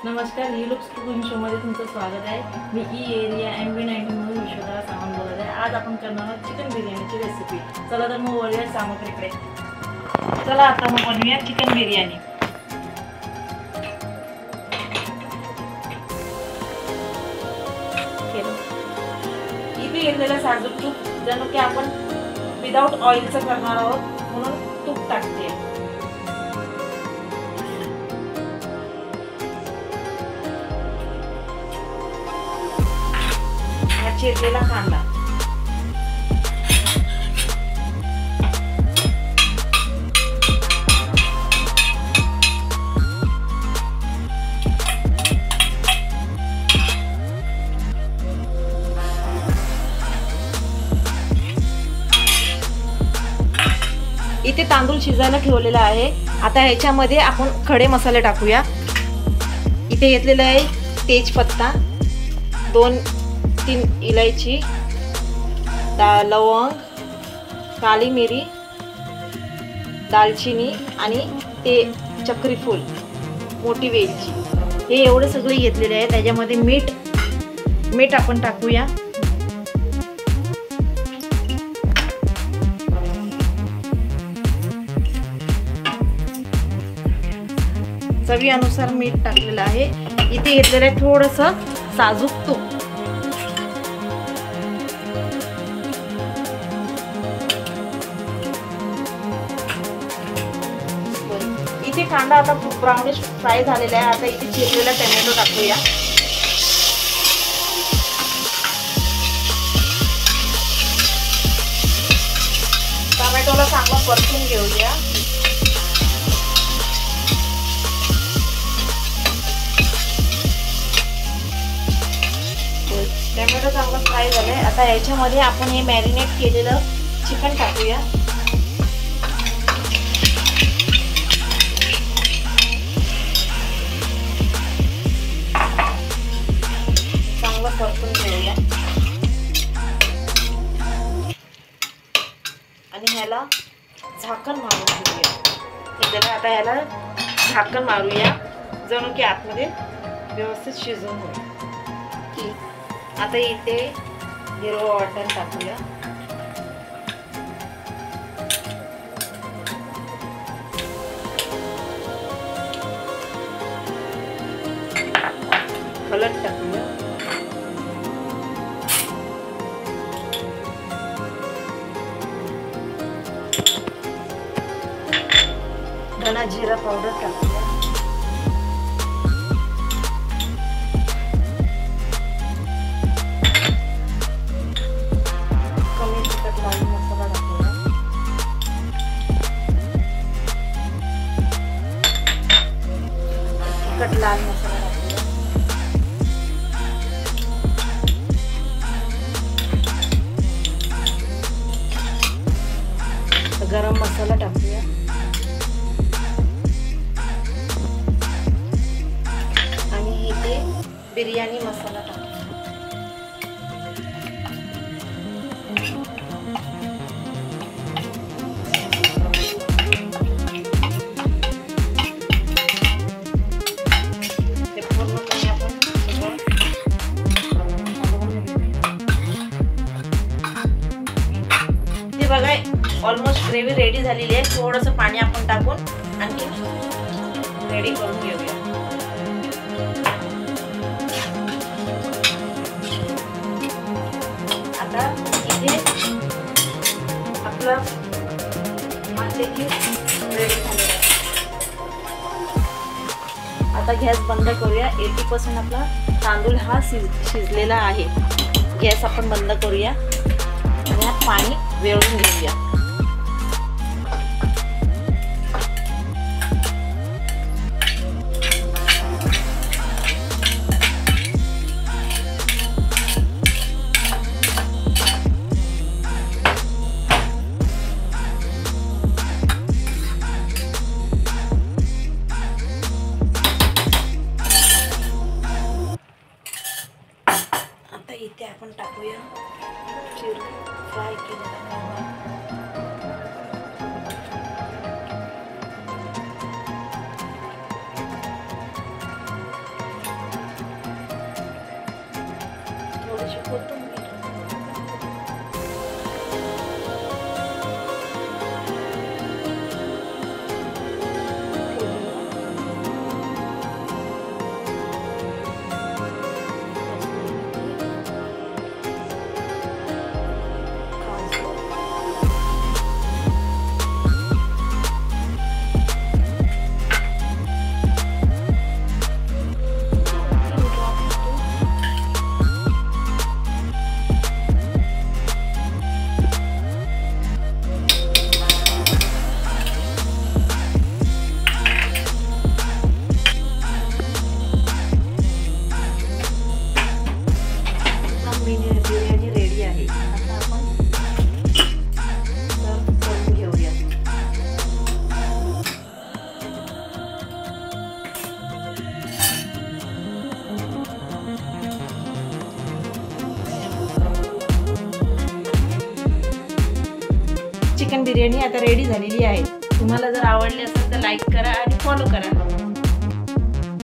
नमस्कार, he looks cooking शोमध्ये तुमचं स्वागत आहे। मी एरिया MB19 म्हणून विश्वदा सामान बोलत आहे। आज आपण करणार आहोत चिकन बिर्याणीची रेसिपी। चला तर मग वळूया सामग्रीकडे। चला आता मग बनवूया चिकन बिर्याणी। इथे घेतलेलं साजूक तूप, जणू की आपण विदाउट ऑइलचं करणार आहोत म्हणून तूप टाकते। चिरलेला कांदा, इथे तांदूळ शिजायला ठेवलेला आहे। आता ह्याच्यामध्ये आपण खडे मसाले टाकूया। इथे घेतलेला आहे तेजपत्ता, 2-3 इलायची, लवंग, काली मिरी, दालचिनी आणि ते चक्री फूल, मोठी वेलची, हे एवढे सगळे घेतलेले आहे। त्याच्यामध्ये मीठ आपण टाकूया। चवीनुसार मीठ टाकलेलं आहे। इथे घेतलेलं आहे थोडंसं साजूक तूप। इथे कांदा आता ब्राउनिश फ्राय झालेला आहे। आता इथे चिरलेला टोमॅटो टाकूया। टोमॅटोला चांगलं परतून घेऊया। टोमॅटो चांगला फ्राय झालाय। आता याच्यामध्ये आपण हे मॅरिनेट केलेलं चिकन टाकूया। चांगलं परतून घेऊया आणि ह्याला झाकण मारून घेऊया। आता ह्याला झाकण मारूया, जणू की आतमध्ये व्यवस्थित शिजून होईल। आता इथे हिरवं वाटण टाकूया। हळद टाकूया। धना जिरा पावडर टाकूया। लाल मसाला टाकूया। गरम मसाला टाकूया आणि इथे बिर्याणी मसाला टाकूया। बघा, ऑलमोस्ट ग्रेव्ही रेडी झालेली आहे। थोडंसं पाणी आपण टाकून आणखी रेडी करून घेऊया। आता इथे आपलं देखील रेडी झालेलं आहे। आता गॅस बंद करूया। 80% आपला तांदूळ हा शिजलेला आहे। गॅस आपण बंद करूया आणि यात पाणी वेळून घेऊया। आता इथे आपण टाकूया फ्राय केलेला कांदा। चिकन बिर्याणी आता रेडी झालेली आहे. तुम्हाला जर आवडली असेल तर लाईक करा आणि फॉलो करा.